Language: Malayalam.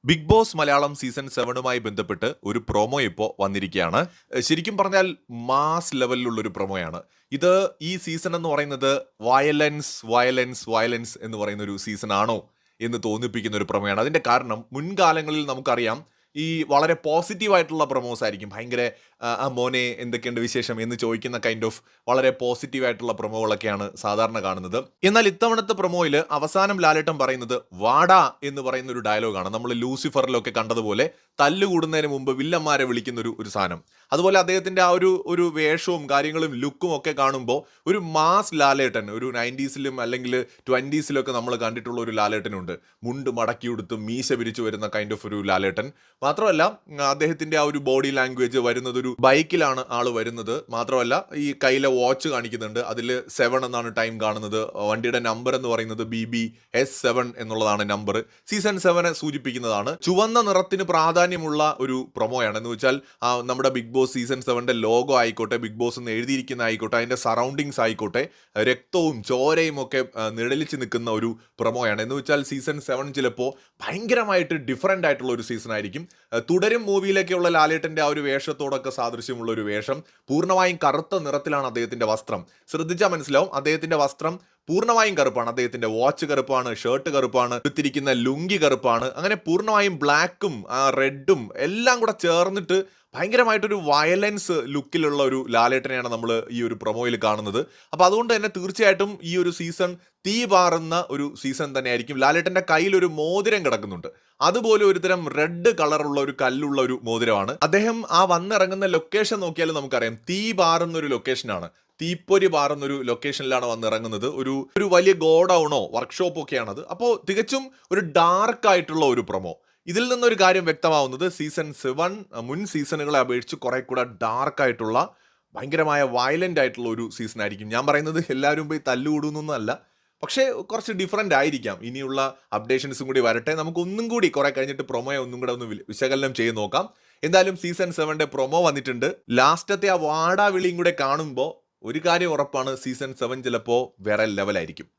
ബിഗ് ബോസ് മലയാളം സീസൺ 7മായി ബന്ധപ്പെട്ട് ഒരു പ്രൊമോ ഇപ്പോൾ വന്നിരിക്കുകയാണ്. ശരിക്കും പറഞ്ഞാൽ മാസ് ലെവലിലുള്ള ഒരു പ്രൊമോയാണ്. ഇത് ഈ സീസൺ എന്ന് പറയുന്നത് വയലൻസ്, വയലൻസ്, വയലൻസ് എന്ന് പറയുന്ന ഒരു സീസൺ ആണോ എന്ന് തോന്നിപ്പിക്കുന്ന ഒരു പ്രൊമോയാണ്. അതിന്റെ കാരണം മുൻകാലങ്ങളിൽ നമുക്കറിയാം ഈ വളരെ പോസിറ്റീവ് ആയിട്ടുള്ള പ്രൊമോസ് ആയിരിക്കും. ഭയങ്കര ആ മോനെ എന്തൊക്കെയുണ്ട് വിശേഷം എന്ന് ചോദിക്കുന്ന കൈൻഡ് ഓഫ് വളരെ പോസിറ്റീവ് ആയിട്ടുള്ള പ്രൊമോകളൊക്കെയാണ് സാധാരണ കാണുന്നത്. എന്നാൽ ഇത്തവണത്തെ പ്രൊമോയിൽ അവസാനം ലാലേട്ടൻ പറയുന്നത് വാടാ എന്ന് പറയുന്ന ഒരു ഡയലോഗാണ്. നമ്മൾ ലൂസിഫറിലൊക്കെ കണ്ടതുപോലെ തല്ലുകൂടുന്നതിന് മുമ്പ് വില്ലന്മാരെ വിളിക്കുന്ന ഒരു സാധനം. അതുപോലെ അദ്ദേഹത്തിന്റെ ആ ഒരു വേഷവും കാര്യങ്ങളും ലുക്കും ഒക്കെ കാണുമ്പോൾ ഒരു മാസ് ലാലേട്ടൻ, ഒരു 90സിലും അല്ലെങ്കിൽ 20സിലൊക്കെ നമ്മൾ കണ്ടിട്ടുള്ള ഒരു ലാലേട്ടനുണ്ട്. മുണ്ട് മടക്കി ഉടുത്ത് മീശ വിരിച്ചു വരുന്ന കൈൻഡ് ഓഫ് ഒരു ലാലേട്ടൻ. മാത്രമല്ല അദ്ദേഹത്തിന്റെ ആ ഒരു ബോഡി ലാംഗ്വേജ് വരുന്നത് ഒരു ബൈക്കിലാണ് ആള് വരുന്നത്. മാത്രമല്ല ഈ കയ്യിലെ വാച്ച് കാണിക്കുന്നുണ്ട്, അതിൽ 7 എന്നാണ് ടൈം കാണുന്നത്. വണ്ടിയുടെ നമ്പർ എന്ന് പറയുന്നത് BBS7 എന്നുള്ളതാണ് നമ്പർ. സീസൺ 7 സൂചിപ്പിക്കുന്നതാണ്. ചുവന്ന നിറത്തിന് പ്രാധാന്യമുള്ള ഒരു പ്രൊമോയാണ്. എന്ന് വെച്ചാൽ നമ്മുടെ ബിഗ് ബോസ് സീസൺ 7ന്റെ ലോഗോ ആയിക്കോട്ടെ, ബിഗ് ബോസ് എന്ന് എഴുതിയിരിക്കുന്ന ആയിക്കോട്ടെ, അതിന്റെ സറൗണ്ടിങ്സ് ആയിക്കോട്ടെ, രക്തവും ചോരയും ഒക്കെ നിഴലിച്ച് നിൽക്കുന്ന ഒരു പ്രൊമോയാണ്. എന്ന് വെച്ചാൽ സീസൺ 7 ചിലപ്പോൾ ഭയങ്കരമായിട്ട് ഡിഫറെന്റ് ആയിട്ടുള്ള ഒരു സീസൺ ആയിരിക്കും. തുടരും മൂവിയിലേക്കുള്ള ലാലേട്ടന്റെ ആ ഒരു വേഷത്തോടൊക്കെ സാദൃശ്യമുള്ള ഒരു വേഷം. പൂർണ്ണമായും കറുത്ത നിറത്തിലാണ് അദ്ദേഹത്തിന്റെ വസ്ത്രം. ശ്രദ്ധിച്ചാൽ മനസ്സിലാവും, അദ്ദേഹത്തിന്റെ വസ്ത്രം പൂർണ്ണമായും കറുപ്പാണ്. അദ്ദേഹത്തിന്റെ വാച്ച് കറുപ്പാണ്, ഷർട്ട് കറുപ്പാണ്, എടുത്തിരിക്കുന്ന ലുങ്കി കറുപ്പാണ്. അങ്ങനെ പൂർണ്ണമായും ബ്ലാക്കും റെഡും എല്ലാം കൂടെ ചേർന്നിട്ട് ഭയങ്കരമായിട്ടൊരു വയലൻസ് ലുക്കിലുള്ള ഒരു ലാലേട്ടനെയാണ് നമ്മൾ ഈ ഒരു പ്രൊമോയിൽ കാണുന്നത്. അപ്പൊ അതുകൊണ്ട് തന്നെ തീർച്ചയായിട്ടും ഈ ഒരു സീസൺ തീ പാറുന്ന ഒരു സീസൺ തന്നെയായിരിക്കും. ലാലേട്ടന്റെ കയ്യിൽ ഒരു മോതിരം കിടക്കുന്നുണ്ട്. അതുപോലെ ഒരുതരം റെഡ് കളറുള്ള ഒരു കല്ലുള്ള ഒരു മോതിരമാണ്. അദ്ദേഹം ആ വന്നിറങ്ങുന്ന ലൊക്കേഷൻ നോക്കിയാൽ നമുക്കറിയാം തീ പാറുന്ന ഒരു ലൊക്കേഷനാണ്. തീപ്പൊരി പാറുന്ന ഒരു ലൊക്കേഷനിലാണ് വന്നിറങ്ങുന്നത്. ഒരു വലിയ ഗോഡൌണോ വർക്ക്ഷോപ്പോ ഒക്കെയാണത്. അപ്പോൾ തികച്ചും ഒരു ഡാർക്ക് ആയിട്ടുള്ള ഒരു പ്രൊമോ. ഇതിൽ നിന്നൊരു കാര്യം വ്യക്തമാവുന്നത് സീസൺ 7 മുൻ സീസണുകളെ അപേക്ഷിച്ച് കുറെ കൂടെ ഡാർക്ക് ആയിട്ടുള്ള ഭയങ്കരമായ വയലന്റ് ആയിട്ടുള്ള ഒരു സീസൺ ആയിരിക്കും. ഞാൻ പറയുന്നത് എല്ലാവരും പോയി തല്ലുകൂടുന്നൊന്നുമല്ല, പക്ഷേ കുറച്ച് ഡിഫറെന്റ് ആയിരിക്കാം. ഇനിയുള്ള അപ്ഡേഷൻസും കൂടി വരട്ടെ. നമുക്ക് ഒന്നും കൂടി കുറെ കഴിഞ്ഞിട്ട് പ്രൊമോയെ ഒന്നും കൂടെ ഒന്ന് വിശകലനം ചെയ്ത് നോക്കാം. എന്തായാലും സീസൺ 7ന്റെ പ്രൊമോ വന്നിട്ടുണ്ട്. ലാസ്റ്റത്തെ ആ വാടാ വിളിയും കൂടെ കാണുമ്പോൾ ഒരു കാര്യം ഉറപ്പാണ്, സീസൺ 7 ചിലപ്പോൾ വേറെ ലെവലായിരിക്കും.